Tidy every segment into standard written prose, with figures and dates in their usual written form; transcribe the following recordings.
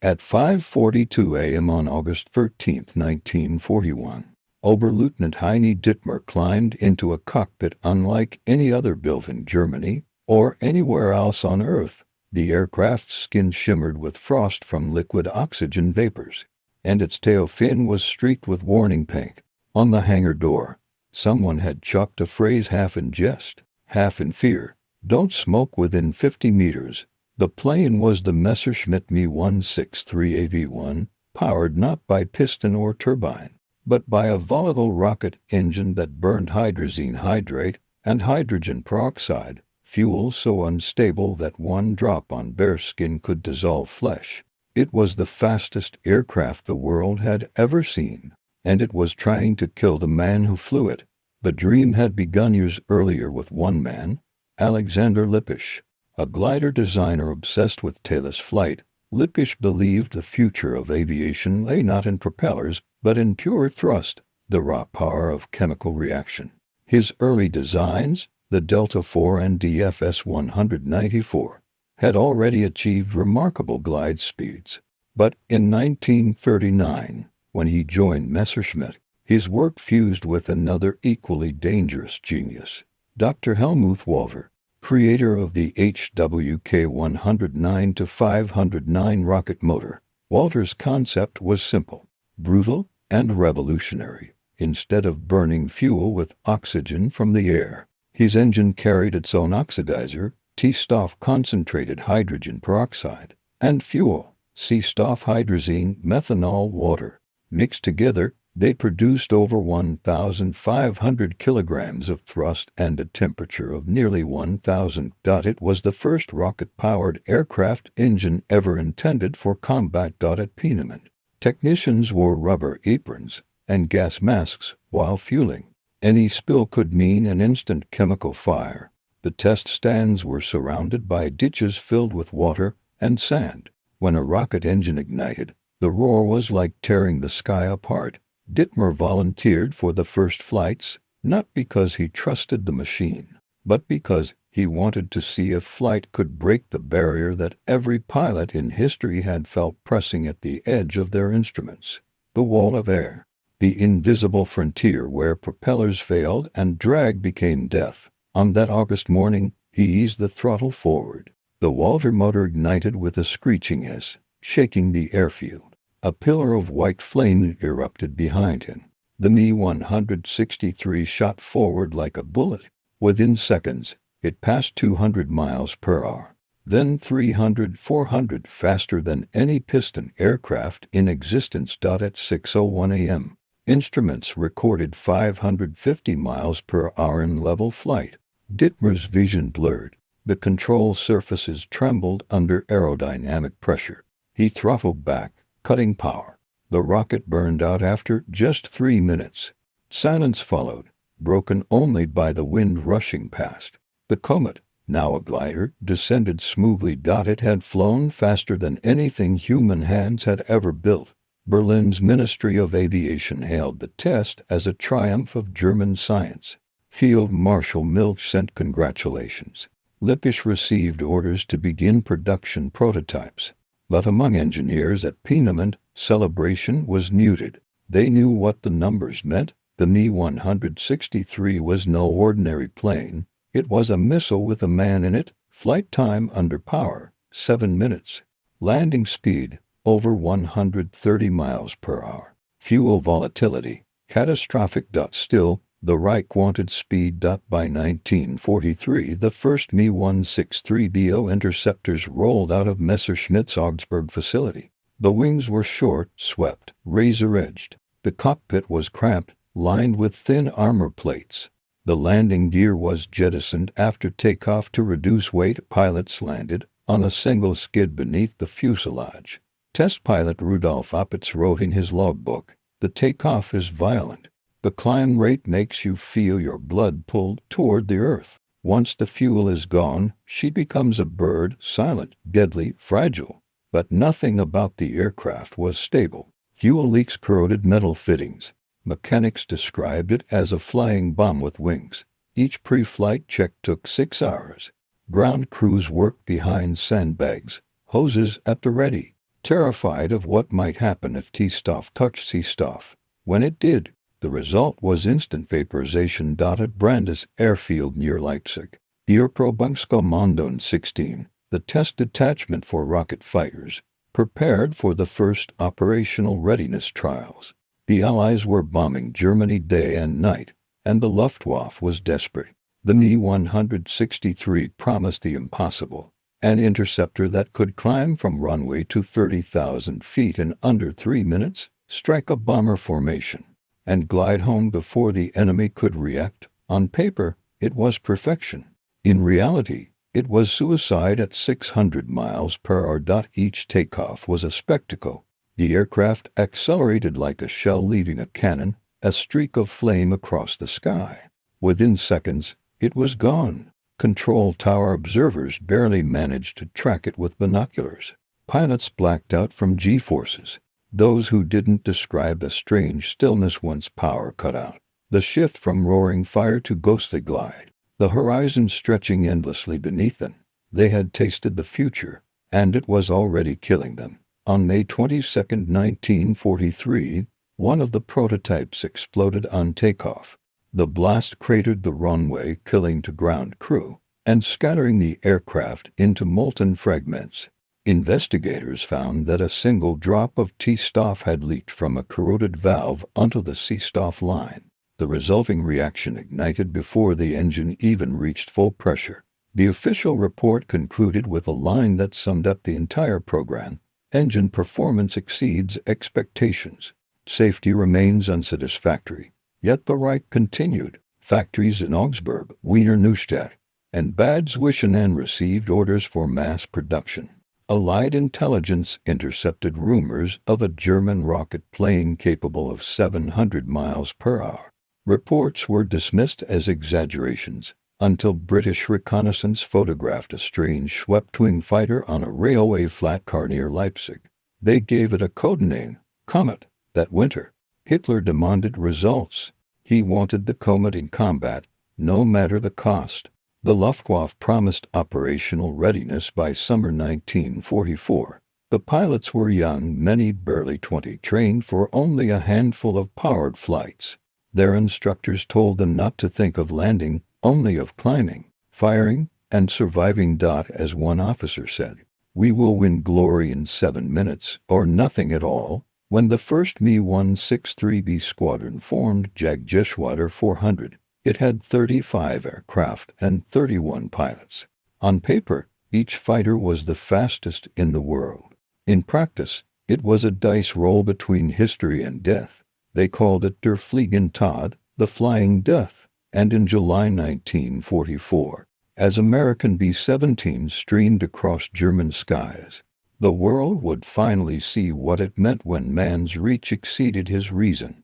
At 5:42 a.m. on August 13, 1941, Oberleutnant Heini Dittmer climbed into a cockpit unlike any other built in Germany or anywhere else on Earth. The aircraft's skin shimmered with frost from liquid oxygen vapors, and its tail fin was streaked with warning paint. On the hangar door, someone had chalked a phrase half in jest, half in fear: "Don't smoke within 50 meters." The plane was the Messerschmitt Me-163AV-1, powered not by piston or turbine, but by a volatile rocket engine that burned hydrazine hydrate and hydrogen peroxide, fuel so unstable that one drop on bare skin could dissolve flesh. It was the fastest aircraft the world had ever seen, and it was trying to kill the man who flew it. The dream had begun years earlier with one man, Alexander Lippisch, a glider designer obsessed with tailless flight. Lippisch believed the future of aviation lay not in propellers, but in pure thrust, the raw power of chemical reaction. His early designs, the Delta IV and DFS 194, had already achieved remarkable glide speeds. But in 1939, when he joined Messerschmitt, his work fused with another equally dangerous genius, Dr. Helmuth Walter, creator of the HWK 109-509 rocket motor. Walter's concept was simple, brutal, and revolutionary. Instead of burning fuel with oxygen from the air, his engine carried its own oxidizer, T-Stoff concentrated hydrogen peroxide, and fuel, C-Stoff hydrazine methanol water. Mixed together, they produced over 1,500 kilograms of thrust and a temperature of nearly 1,000. It was the first rocket-powered aircraft engine ever intended for combat. At Peenemünde, technicians wore rubber aprons and gas masks while fueling. Any spill could mean an instant chemical fire. The test stands were surrounded by ditches filled with water and sand. When a rocket engine ignited, the roar was like tearing the sky apart. Dittmer volunteered for the first flights, not because he trusted the machine, but because he wanted to see if flight could break the barrier that every pilot in history had felt pressing at the edge of their instruments: the wall of air, the invisible frontier where propellers failed and drag became death. On that August morning, he eased the throttle forward. The Walter motor ignited with a screeching hiss, shaking the airfield. A pillar of white flame erupted behind him. The Me-163 shot forward like a bullet. Within seconds, it passed 200 miles per hour, then 300, 400, faster than any piston aircraft in existence. At 6:01 a.m., instruments recorded 550 miles per hour in level flight. Dittmer's vision blurred. The control surfaces trembled under aerodynamic pressure. He throttled back, cutting power. The rocket burned out after just 3 minutes. Silence followed, broken only by the wind rushing past. The Comet, now a glider, descended smoothly. It had flown faster than anything human hands had ever built. Berlin's Ministry of Aviation hailed the test as a triumph of German science. Field Marshal Milch sent congratulations. Lippisch received orders to begin production prototypes. But among engineers at Peenemünde, celebration was muted. They knew what the numbers meant. The Me-163 was no ordinary plane. It was a missile with a man in it. Flight time under power, 7 minutes. Landing speed, over 130 miles per hour. Fuel volatility, catastrophic. Still, the Reich wanted speed. By 1943, the first Me-163BO interceptors rolled out of Messerschmitt's Augsburg facility. The wings were short, swept, razor-edged. The cockpit was cramped, lined with thin armor plates. The landing gear was jettisoned after takeoff to reduce weight. Pilots landed on a single skid beneath the fuselage. Test pilot Rudolf Opitz wrote in his logbook, "The takeoff is violent. The climb rate makes you feel your blood pulled toward the earth. Once the fuel is gone, she becomes a bird, silent, deadly, fragile." But nothing about the aircraft was stable. Fuel leaks corroded metal fittings. Mechanics described it as a flying bomb with wings. Each pre-flight check took 6 hours. Ground crews worked behind sandbags, hoses at the ready. terrified of what might happen if T-Stoff touched C-Stoff. When it did, the result was instant vaporization. At Brandes Airfield near Leipzig, the Erprobungskommando 16, the test detachment for rocket fighters, prepared for the first operational readiness trials. The Allies were bombing Germany day and night, and the Luftwaffe was desperate. The Me-163 promised the impossible, an interceptor that could climb from runway to 30,000 feet in under 3 minutes, strike a bomber formation, and glide home before the enemy could react. On paper, it was perfection. In reality, it was suicide at 600 miles per hour. Each takeoff was a spectacle. The aircraft accelerated like a shell leaving a cannon, a streak of flame across the sky. Within seconds, it was gone. Control tower observers barely managed to track it with binoculars. Pilots blacked out from G-forces. Those who didn't described a strange stillness once power cut out. The shift from roaring fire to ghostly glide. The horizon stretching endlessly beneath them. They had tasted the future, and it was already killing them. On May 22, 1943, one of the prototypes exploded on takeoff. The blast cratered the runway, killing the ground crew and scattering the aircraft into molten fragments. Investigators found that a single drop of T-Stoff had leaked from a corroded valve onto the C-Stoff line. The resulting reaction ignited before the engine even reached full pressure. The official report concluded with a line that summed up the entire program: engine performance exceeds expectations. Safety remains unsatisfactory. Yet the Reich continued. Factories in Augsburg, Wiener Neustadt, and Bad Zwischenahn received orders for mass production. Allied intelligence intercepted rumors of a German rocket plane capable of 700 miles per hour. Reports were dismissed as exaggerations until British reconnaissance photographed a strange swept-wing fighter on a railway flat car near Leipzig. They gave it a codename, Comet. That winter, Hitler demanded results. He wanted the Comet in combat, no matter the cost. The Luftwaffe promised operational readiness by summer 1944. The pilots were young, many barely 20, trained for only a handful of powered flights. Their instructors told them not to think of landing, only of climbing, firing, and surviving. As one officer said, "We will win glory in 7 minutes, or nothing at all." When the first Me-163B squadron formed Jagdgeschwader 400, it had 35 aircraft and 31 pilots. On paper, each fighter was the fastest in the world. In practice, it was a dice roll between history and death. They called it Der Fliegende Tod, the Flying Death. And in July 1944, as American B-17s streamed across German skies, the world would finally see what it meant when man's reach exceeded his reason.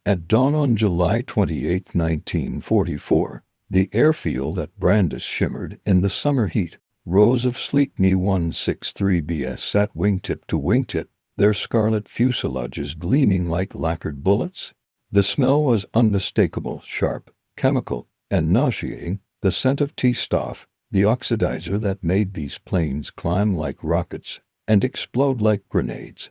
At dawn on July 28, 1944, the airfield at Brandes shimmered in the summer heat. Rows of sleek Me-163Bs sat wingtip to wingtip, their scarlet fuselages gleaming like lacquered bullets. The smell was unmistakable, sharp, chemical, and nauseating. The scent of T-Stoff, the oxidizer that made these planes climb like rockets and explode like grenades.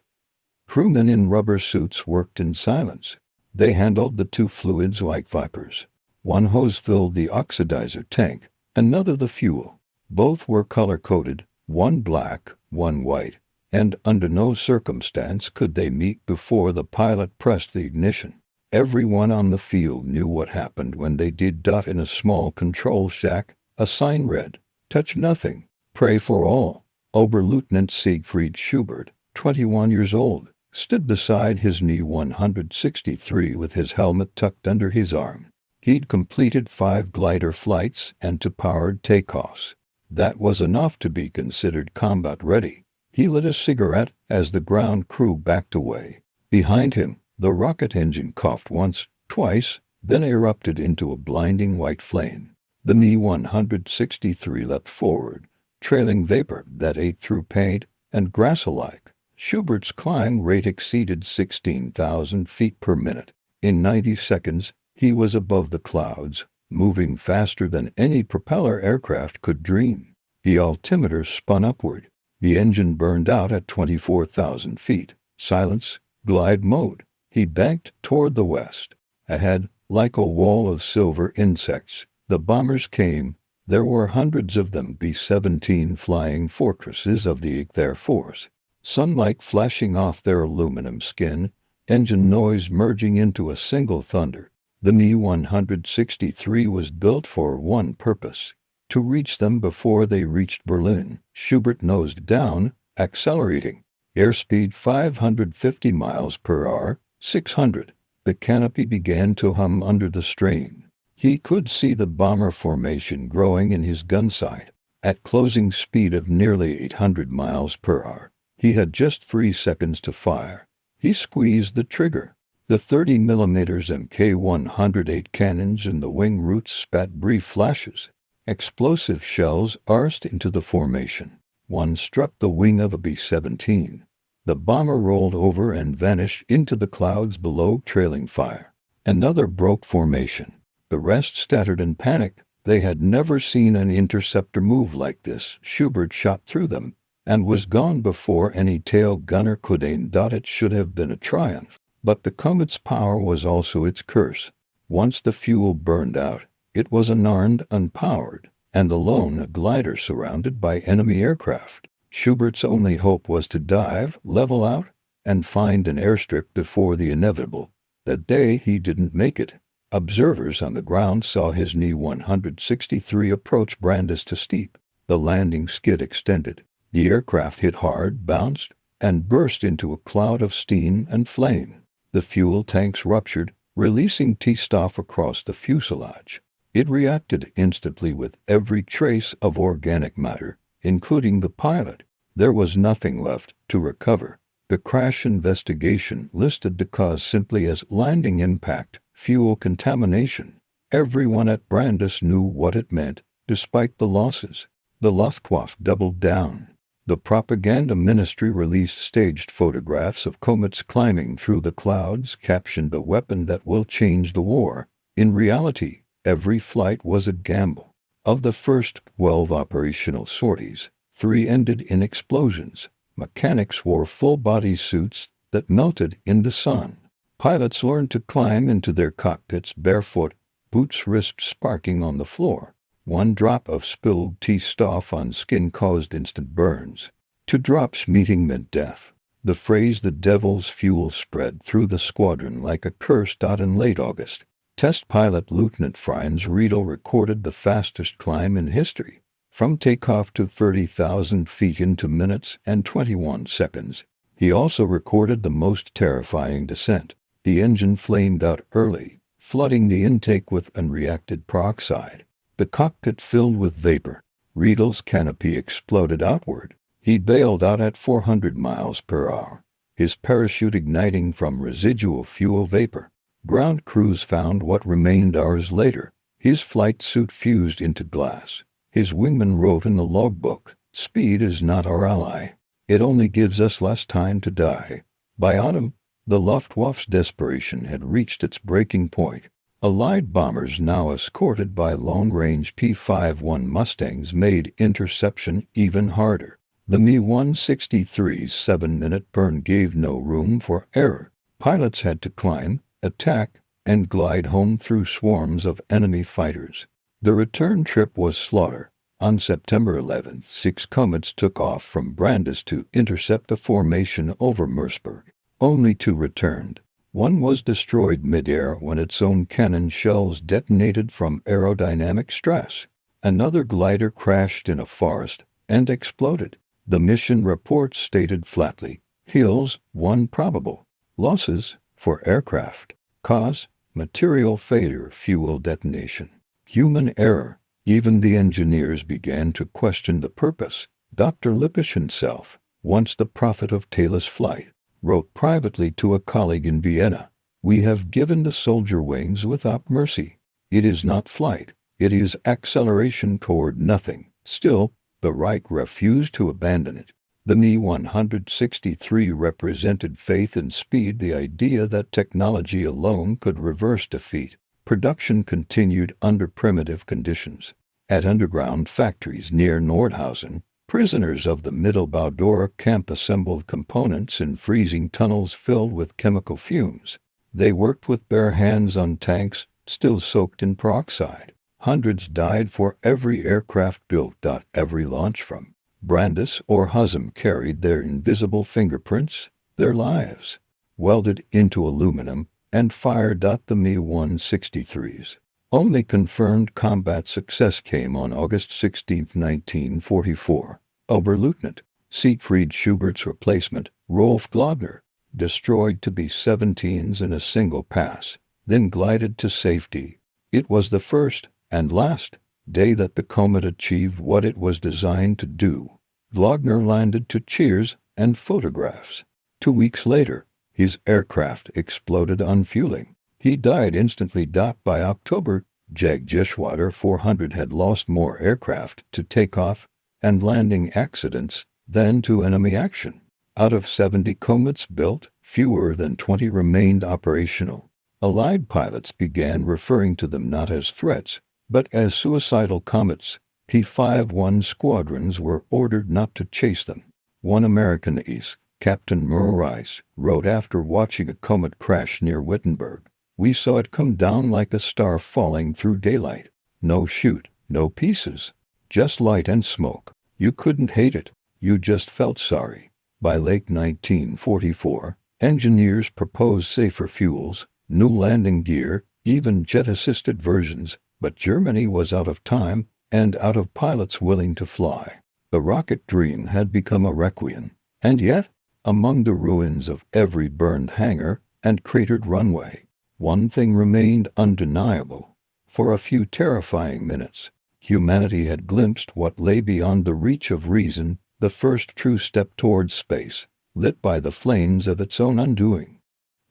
Crewmen in rubber suits worked in silence. They handled the two fluids like vipers. One hose filled the oxidizer tank, another the fuel. Both were color-coded, one black, one white, and under no circumstance could they meet before the pilot pressed the ignition. Everyone on the field knew what happened when they did. In a small control shack, a sign read, "Touch nothing, pray for all." Oberleutnant Siegfried Schubert, 21 years old, stood beside his Me-163 with his helmet tucked under his arm. He'd completed 5 glider flights and 2 powered takeoffs. That was enough to be considered combat ready. He lit a cigarette as the ground crew backed away. Behind him, the rocket engine coughed once, twice, then erupted into a blinding white flame. The Me-163 leapt forward, trailing vapor that ate through paint and grass alike. Schubert's climb rate exceeded 16,000 feet per minute. In 90 seconds, he was above the clouds, moving faster than any propeller aircraft could dream. The altimeter spun upward. The engine burned out at 24,000 feet. Silence, glide mode. He banked toward the west. Ahead, like a wall of silver insects, the bombers came. There were hundreds of them, B-17 flying fortresses of the Air Force. Sunlight flashing off their aluminum skin, engine noise merging into a single thunder. The Me-163 was built for one purpose: to reach them before they reached Berlin. Schubert nosed down, accelerating. Airspeed 550 miles per hour, 600. The canopy began to hum under the strain. He could see the bomber formation growing in his gun sight. At closing speed of nearly 800 miles per hour, he had just 3 seconds to fire. He squeezed the trigger. The 30mm Mk108 cannons in the wing roots spat brief flashes. Explosive shells arced into the formation. One struck the wing of a B-17. The bomber rolled over and vanished into the clouds below, trailing fire. Another broke formation. The rest scattered in panic. They had never seen an interceptor move like this. Schubert shot through them and was gone before any tail gunner could aim. It should have been a triumph. But the Comet's power was also its curse. Once the fuel burned out, it was unarmed, unpowered, and alone, a glider surrounded by enemy aircraft. Schubert's only hope was to dive, level out, and find an airstrip before the inevitable. That day he didn't make it. Observers on the ground saw his Me-163 approach Brandes too steep. The landing skid extended. The aircraft hit hard, bounced, and burst into a cloud of steam and flame. The fuel tanks ruptured, releasing T-stuff across the fuselage. It reacted instantly with every trace of organic matter, including the pilot. There was nothing left to recover. The crash investigation listed the cause simply as landing impact, fuel contamination. Everyone at Brandes knew what it meant, despite the losses. The Luftwaffe doubled down. The propaganda ministry released staged photographs of comets climbing through the clouds, captioned "the weapon that will change the war." In reality, every flight was a gamble. Of the first 12 operational sorties, 3 ended in explosions. Mechanics wore full-body suits that melted in the sun. Pilots learned to climb into their cockpits barefoot, boots wrists sparking on the floor. One drop of spilled T-stuff on skin caused instant burns. 2 drops meeting meant death. The phrase "the devil's fuel" spread through the squadron like a curse. In late August, test pilot Lieutenant Franz Riedel recorded the fastest climb in history, from takeoff to 30,000 feet in 2 minutes and 21 seconds. He also recorded the most terrifying descent. The engine flamed out early, flooding the intake with unreacted peroxide. The cockpit filled with vapor. Riedel's canopy exploded outward. He bailed out at 400 miles per hour, his parachute igniting from residual fuel vapor. Ground crews found what remained hours later. His flight suit fused into glass. His wingman wrote in the logbook, "Speed is not our ally. It only gives us less time to die." By autumn, the Luftwaffe's desperation had reached its breaking point. Allied bombers, now escorted by long-range P-51 Mustangs, made interception even harder. The Me-163's 7-minute burn gave no room for error. Pilots had to climb, attack, and glide home through swarms of enemy fighters. The return trip was slaughter. On September 11th, 6 Comets took off from Brandes to intercept the formation over Merseburg. Only 2 returned. One was destroyed mid-air when its own cannon shells detonated from aerodynamic stress. Another glider crashed in a forest and exploded. The mission report stated flatly, "Hills, 1 probable. Losses, for aircraft. Cause, material failure, fuel detonation." Human error. Even the engineers began to question the purpose. Dr. Lippisch himself, once the prophet of tailless flight, wrote privately to a colleague in Vienna, "We have given the soldier wings without mercy. It is not flight, it is acceleration toward nothing." Still, the Reich refused to abandon it. The Me-163 represented faith in speed, the idea that technology alone could reverse defeat. Production continued under primitive conditions. At underground factories near Nordhausen, Prisoners of the Mittelbau-Dora camp assembled components in freezing tunnels filled with chemical fumes. They worked with bare hands on tanks still soaked in peroxide. Hundreds died for every aircraft built. Every launch from Brandis or Husum carried their invisible fingerprints, their lives, welded into aluminum and fired. The Mi-163's only confirmed combat success came on August 16, 1944. Oberleutnant Siegfried Schubert's replacement, Rolf Glogner, destroyed to B-17s in a single pass, then glided to safety. It was the first and last day that the Comet achieved what it was designed to do. Glogner landed to cheers and photographs. 2 weeks later, his aircraft exploded on fueling. He died instantly. By October, Jagdgeschwader 400 had lost more aircraft to takeoff and landing accidents than to enemy action. Out of 70 Comets built, fewer than 20 remained operational. Allied pilots began referring to them not as threats, but as suicidal comets. P-51 squadrons were ordered not to chase them. One American ace, Captain Merle Rice, wrote after watching a comet crash near Wittenberg, "We saw it come down like a star falling through daylight. No chute, no pieces, just light and smoke. You couldn't hate it, you just felt sorry." By late 1944, engineers proposed safer fuels, new landing gear, even jet-assisted versions, but Germany was out of time and out of pilots willing to fly. The rocket dream had become a requiem, and yet, among the ruins of every burned hangar and cratered runway, one thing remained undeniable. For a few terrifying minutes, humanity had glimpsed what lay beyond the reach of reason, the first true step towards space, lit by the flames of its own undoing.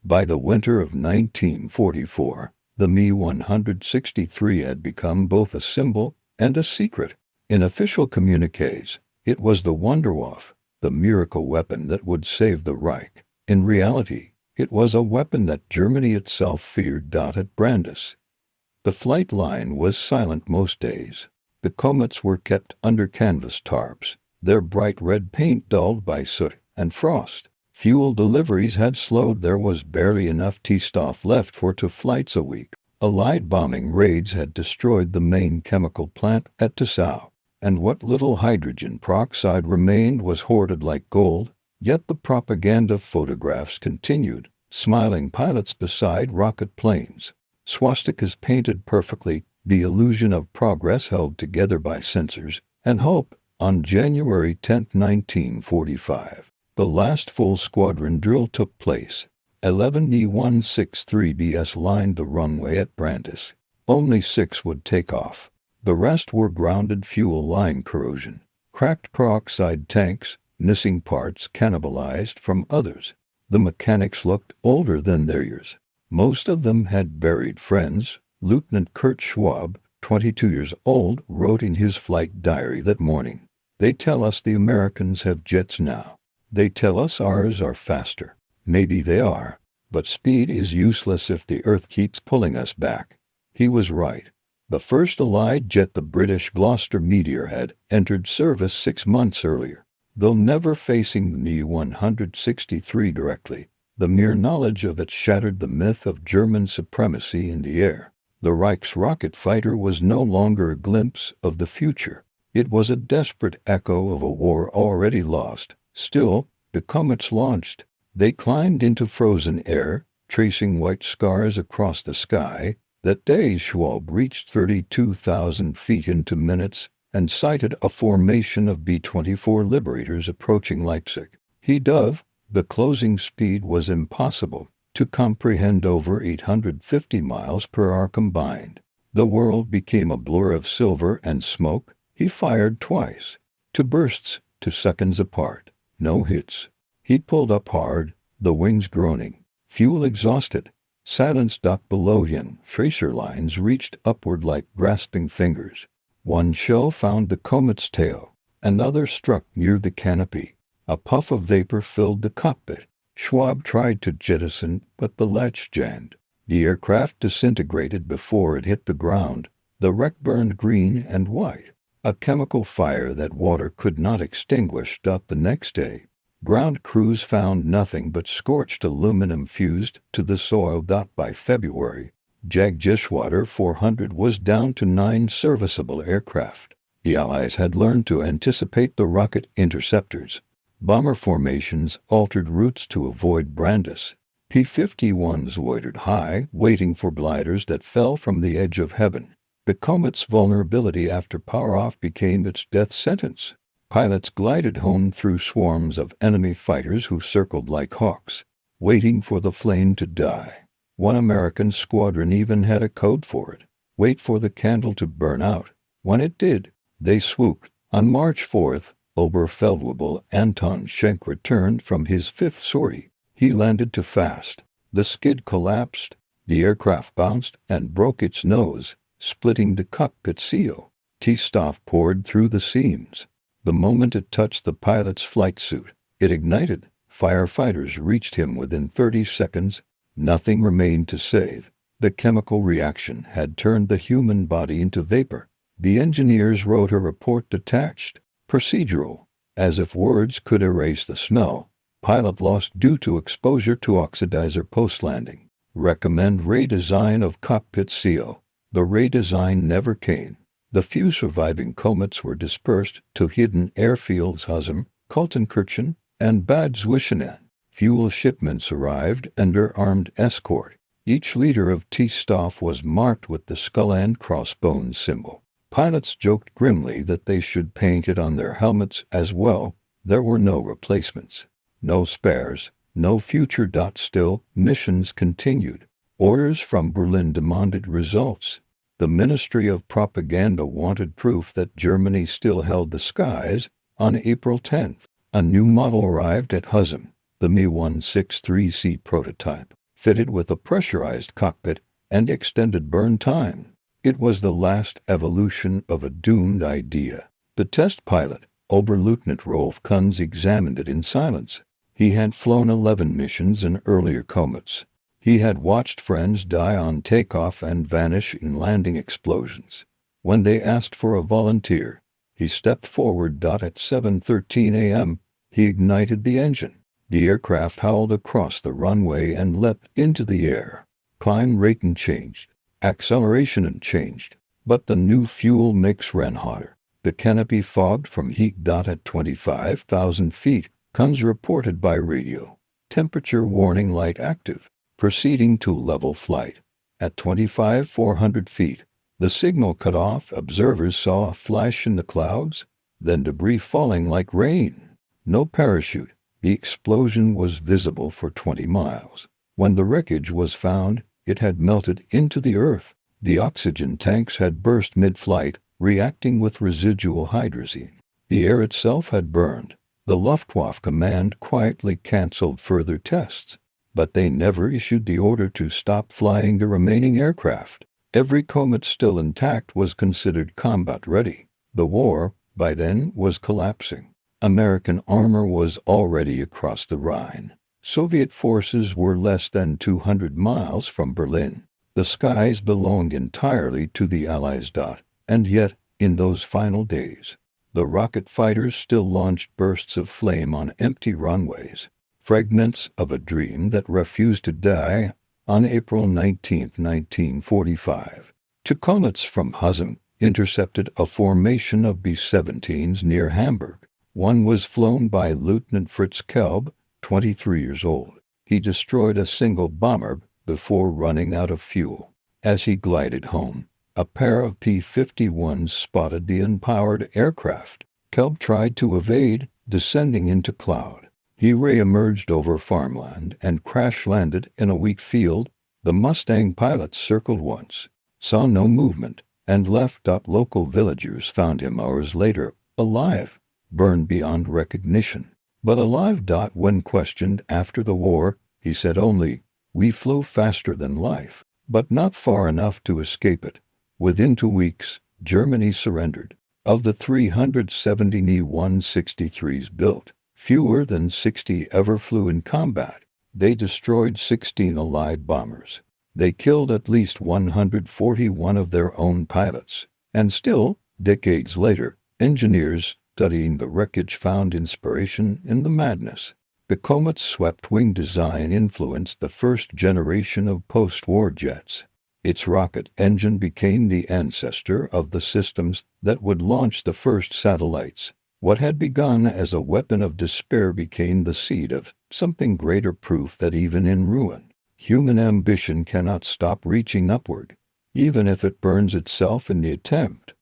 By the winter of 1944, the Mi-163 had become both a symbol and a secret. In official communiques, it was the Wunderwaffe, the miracle weapon that would save the Reich. In reality, it was a weapon that Germany itself feared. At Brandis, the flight line was silent most days. The Comets were kept under canvas tarps, their bright red paint dulled by soot and frost. Fuel deliveries had slowed. There was barely enough T-stuff left for 2 flights a week. Allied bombing raids had destroyed the main chemical plant at Dessau, and what little hydrogen peroxide remained was hoarded like gold. Yet the propaganda photographs continued, smiling pilots beside rocket planes, swastikas painted perfectly, the illusion of progress held together by sensors and hope. On January 10, 1945, the last full squadron drill took place. 11 Mi-163Bs lined the runway at Brandis. Only 6 would take off. The rest were grounded. Fuel line corrosion, cracked peroxide tanks, missing parts cannibalized from others. The mechanics looked older than their years. Most of them had buried friends. Lieutenant Kurt Schwab, 22 years old, wrote in his flight diary that morning, "They tell us the Americans have jets now. They tell us ours are faster. Maybe they are, but speed is useless if the Earth keeps pulling us back." He was right. The first Allied jet, the British Gloster Meteor, had entered service 6 months earlier. Though never facing the Mi-163 directly, the mere knowledge of it shattered the myth of German supremacy in the air. The Reich's rocket fighter was no longer a glimpse of the future. It was a desperate echo of a war already lost. Still, the Comets launched. They climbed into frozen air, tracing white scars across the sky. That day, Schwab reached 32,000 feet into minutes and sighted a formation of B-24 Liberators approaching Leipzig. He dove. The closing speed was impossible to comprehend. Over 850 miles per hour combined. The world became a blur of silver and smoke. He fired twice. 2 bursts, 2 seconds apart. No hits. He pulled up hard, the wings groaning. Fuel exhausted. Silenced. Below him, tracer lines reached upward like grasping fingers. One shell found the Comet's tail. Another struck near the canopy. A puff of vapor filled the cockpit. Schwab tried to jettison, but the latch jammed. The aircraft disintegrated before it hit the ground. The wreck burned green and white. a chemical fire that water could not extinguish. The next day, ground crews found nothing but scorched aluminum fused to the soil. By February, Jagdishwar 400 was down to 9 serviceable aircraft. The Allies had learned to anticipate the rocket interceptors. Bomber formations altered routes to avoid Brandis. P-51s loitered high, waiting for gliders that fell from the edge of heaven. The Comet's vulnerability after power-off became its death sentence. Pilots glided home through swarms of enemy fighters who circled like hawks, waiting for the flame to die. One American squadron even had a code for it: wait for the candle to burn out. When it did, they swooped. On March 4th, Oberfeldwebel Anton Schenk returned from his 5th sortie. He landed too fast. The skid collapsed, the aircraft bounced and broke its nose, splitting the cockpit seal. T-Stoff poured through the seams. The moment it touched the pilot's flight suit, it ignited. Firefighters reached him within 30 seconds. Nothing remained to save. The chemical reaction had turned the human body into vapor. The engineers wrote a report detached, procedural, as if words could erase the smell. Pilot lost due to exposure to oxidizer post-landing. Recommend redesign of cockpit seal. The redesign never came. The few surviving Comets were dispersed to hidden airfields Husum, Kaltenkirchen, and Bad Zwischenahn. Fuel shipments arrived under armed escort. Each liter of T-Stoff was marked with the skull and crossbones symbol. Pilots joked grimly that they should paint it on their helmets as well. There were no replacements, no spares, no future. Still, missions continued. Orders from Berlin demanded results. The Ministry of Propaganda wanted proof that Germany still held the skies. On April 10th, a new model arrived at Husum, the Mi-163C prototype, fitted with a pressurized cockpit and extended burn time. It was the last evolution of a doomed idea. The test pilot, Oberleutnant Rolf Kunz, examined it in silence. He had flown 11 missions in earlier Comets. He had watched friends die on takeoff and vanish in landing explosions. When they asked for a volunteer, he stepped forward. At 7:13 a.m., he ignited the engine. The aircraft howled across the runway and leapt into the air. Climb rate changed. Acceleration changed, but the new fuel mix ran hotter. The canopy fogged from heat. At 25,000 feet, Kunz reported by radio. Temperature warning light active. Proceeding to level flight. At 25,400 feet, the signal cut off. Observers saw a flash in the clouds, then debris falling like rain. No parachute. The explosion was visible for 20 miles. When the wreckage was found, it had melted into the earth. The oxygen tanks had burst mid-flight, reacting with residual hydrazine. The air itself had burned. The Luftwaffe command quietly canceled further tests, but they never issued the order to stop flying the remaining aircraft. Every Comet still intact was considered combat-ready. The war, by then, was collapsing. American armor was already across the Rhine. Soviet forces were less than 200 miles from Berlin. The skies belonged entirely to the Allies. And yet, in those final days, the rocket fighters still launched bursts of flame on empty runways, fragments of a dream that refused to die. On April 19, 1945, two Comets from Husum intercepted a formation of B-17s near Hamburg. One was flown by Lieutenant Fritz Kelb, 23 years old. He destroyed a single bomber before running out of fuel. As he glided home, a pair of P-51s spotted the unpowered aircraft. Kelb tried to evade, descending into cloud. He re-emerged over farmland and crash-landed in a wheat field. The Mustang pilots circled once, saw no movement, and left. Local villagers found him hours later, alive, burned beyond recognition. But alive. When questioned after the war, he said only, "We flew faster than life, but not far enough to escape it." Within 2 weeks, Germany surrendered. Of the 370 Mi-163s built, fewer than 60 ever flew in combat. They destroyed 16 Allied bombers. They killed at least 141 of their own pilots. And still, Decades later, engineers studying the wreckage found inspiration in the madness. The comet's swept-wing design influenced the first generation of post-war jets. Its rocket engine became the ancestor of the systems that would launch the first satellites. What had begun as a weapon of despair became the seed of something greater, proof that even in ruin, human ambition cannot stop reaching upward, even if it burns itself in the attempt.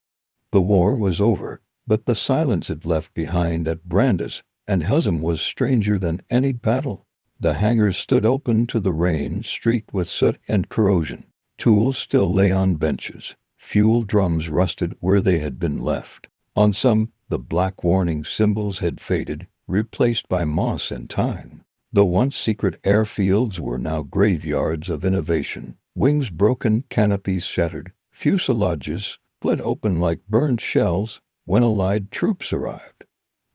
The war was over, but the silence it left behind at Brandes and Husum was stranger than any battle. The hangars stood open to the rain, streaked with soot and corrosion. Tools still lay on benches. Fuel drums rusted where they had been left. On some, the black warning symbols had faded, replaced by moss and time. The once secret airfields were now graveyards of innovation. Wings broken, canopies shattered, fuselages split open like burned shells. When Allied troops arrived,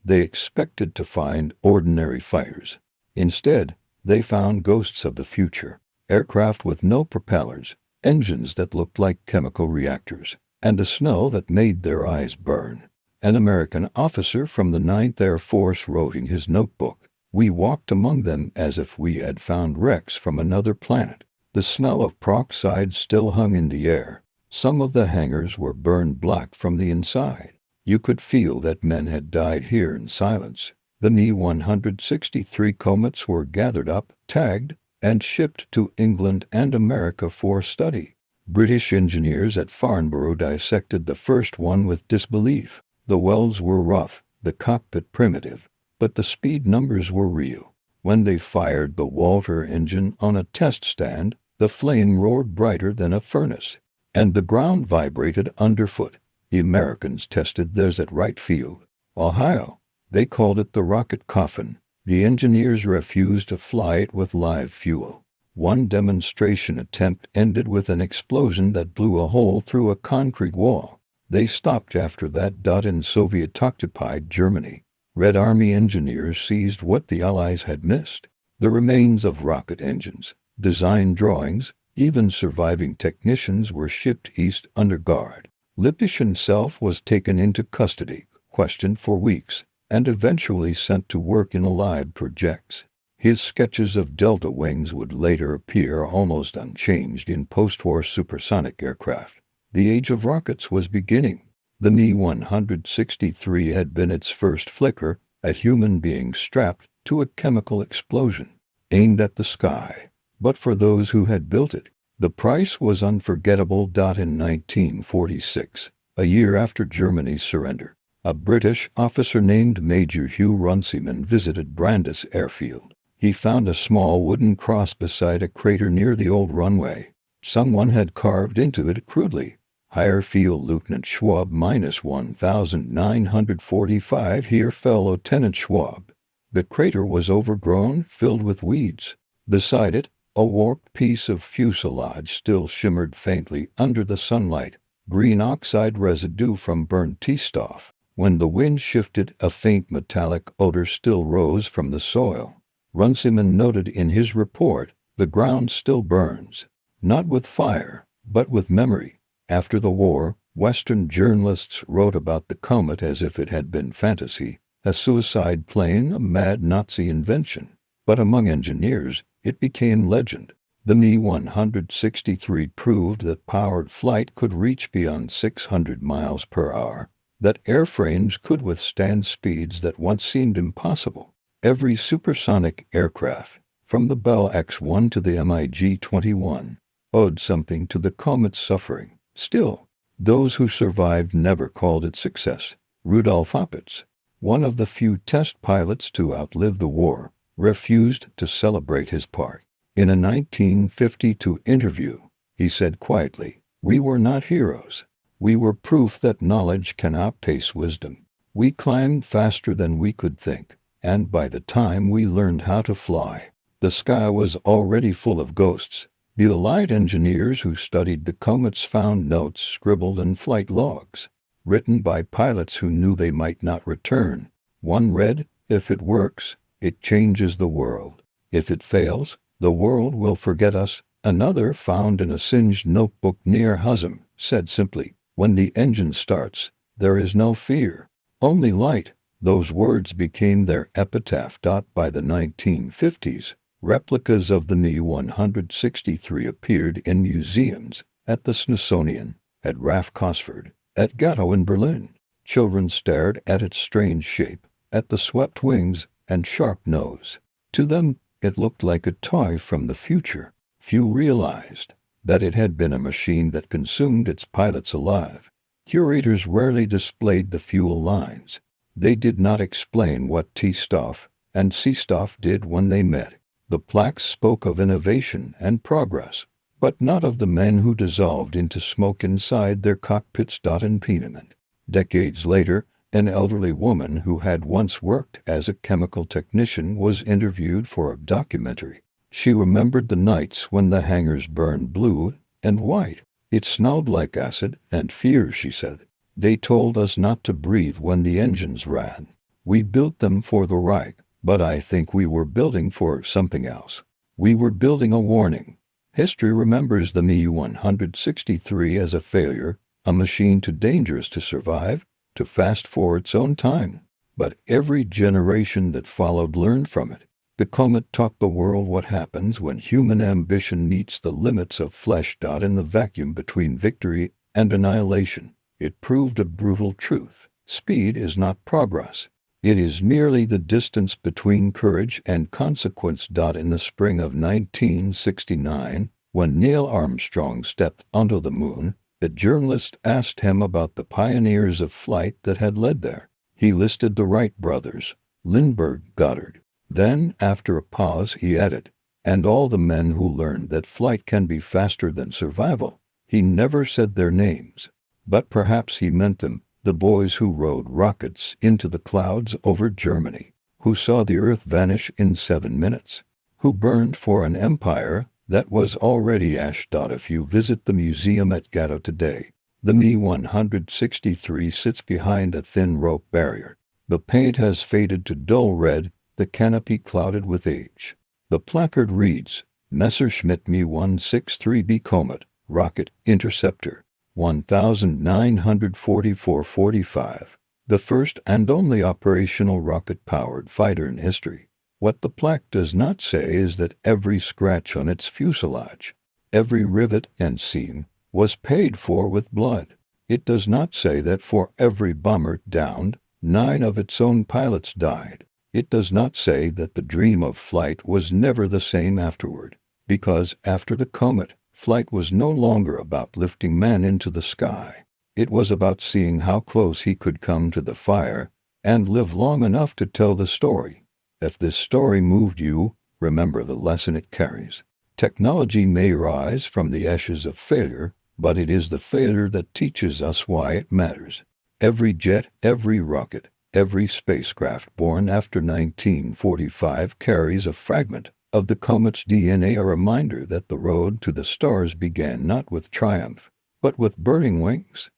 they expected to find ordinary fighters. Instead, they found ghosts of the future, aircraft with no propellers, engines that looked like chemical reactors, and a snow that made their eyes burn. An American officer from the 9th Air Force wrote in his notebook, "We walked among them as if we had found wrecks from another planet." The smell of peroxide still hung in the air. Some of the hangars were burned black from the inside. You could feel that men had died here in silence. The Mi-163 comets were gathered up, tagged, and shipped to England and America for study. British engineers at Farnborough dissected the first one with disbelief. The welds were rough, the cockpit primitive, but the speed numbers were real. When they fired the Walter engine on a test stand, the flame roared brighter than a furnace, and the ground vibrated underfoot. The Americans tested theirs at Wright Field, Ohio. They called it the rocket coffin. The engineers refused to fly it with live fuel. One demonstration attempt ended with an explosion that blew a hole through a concrete wall. They stopped after that. In Soviet-occupied Germany, Red Army engineers seized what the Allies had missed: the remains of rocket engines, design drawings. Even surviving technicians were shipped east under guard. Lippisch himself was taken into custody, questioned for weeks, and eventually sent to work in Allied projects. His sketches of Delta wings would later appear almost unchanged in post-war supersonic aircraft. The age of rockets was beginning. The Mi-163 had been its first flicker, a human being strapped to a chemical explosion, aimed at the sky. But for those who had built it, the price was unforgettable. In 1946, a year after Germany's surrender, a British officer named Major Hugh Runciman visited Brandes Airfield. He found a small wooden cross beside a crater near the old runway. Someone had carved into it crudely, "Higher Field Lieutenant Schwab -1945. Here fell Lieutenant Schwab." The crater was overgrown, filled with weeds. Beside it, a warped piece of fuselage still shimmered faintly under the sunlight, green oxide residue from burnt T-stuff. When the wind shifted, a faint metallic odor still rose from the soil. Runciman noted in his report, "The ground still burns, not with fire, but with memory." After the war, Western journalists wrote about the comet as if it had been fantasy, a suicide plane, a mad Nazi invention. But among engineers, it became legend. The Mi-163 proved that powered flight could reach beyond 600 miles per hour, that airframes could withstand speeds that once seemed impossible. Every supersonic aircraft, from the Bell X-1 to the MiG-21, owed something to the comet's suffering. Still, those who survived never called it success. Rudolf Opitz, one of the few test pilots to outlive the war, refused to celebrate his part. In a 1952 interview, he said quietly, "We were not heroes. We were proof that knowledge can outpace wisdom. We climbed faster than we could think, and by the time we learned how to fly, the sky was already full of ghosts." The Allied engineers who studied the comets found notes scribbled in flight logs, written by pilots who knew they might not return. One read, "If it works, it changes the world. If it fails, the world will forget us." Another, found in a singed notebook near Husum, said simply, "When the engine starts, There is no fear, only light. Those words became their epitaph. By the 1950s, replicas of the Mi-163 appeared in museums, at the Smithsonian, at RAF Cosford, at Gatto in Berlin. Children stared at its strange shape, at the swept wings and sharp nose. To them, it looked like a toy from the future. Few realized that it had been a machine that consumed its pilots alive. Curators rarely displayed the fuel lines. They did not explain what T-Stoff and C-Stoff did when they met. The plaques spoke of innovation and progress, but not of the men who dissolved into smoke inside their cockpits. Impediment. Decades later, an elderly woman who had once worked as a chemical technician was interviewed for a documentary. She remembered the nights when the hangars burned blue and white. It smelled like acid and fear, she said. They told us not to breathe when the engines ran. We built them for the Reich, but I think we were building for something else. We were building a warning. History remembers the Mi-163 as a failure, a machine too dangerous to survive, too fast for its own time. But every generation that followed learned from it. The comet taught the world what happens when human ambition meets the limits of flesh. In the vacuum between victory and annihilation, it proved a brutal truth. Speed is not progress. It is merely the distance between courage and consequence. In the spring of 1969, when Neil Armstrong stepped onto the moon, a journalist asked him about the pioneers of flight that had led there. He listed the Wright brothers, Lindbergh, Goddard. Then, after a pause, he added, and all the men who learned that flight can be faster than survival. He never said their names, but perhaps he meant them, the boys who rode rockets into the clouds over Germany, who saw the Earth vanish in 7 minutes, who burned for an empire that was already ash. If you visit the museum at Gatto today, the Mi-163 sits behind a thin rope barrier. The paint has faded to dull red, the canopy clouded with age. The placard reads, Messerschmitt Mi-163B Comet, Rocket Interceptor, 1944-45, the first and only operational rocket-powered fighter in history. What the plaque does not say is that every scratch on its fuselage, every rivet and seam, was paid for with blood. It does not say that for every bomber downed, 9 of its own pilots died. It does not say that the dream of flight was never the same afterward, because after the comet, flight was no longer about lifting man into the sky. It was about seeing how close he could come to the fire and live long enough to tell the story. If this story moved you, remember the lesson it carries. Technology may rise from the ashes of failure, but it is the failure that teaches us why it matters. Every jet, every rocket, every spacecraft born after 1945 carries a fragment of the comet's DNA, a reminder that the road to the stars began not with triumph, but with burning wings.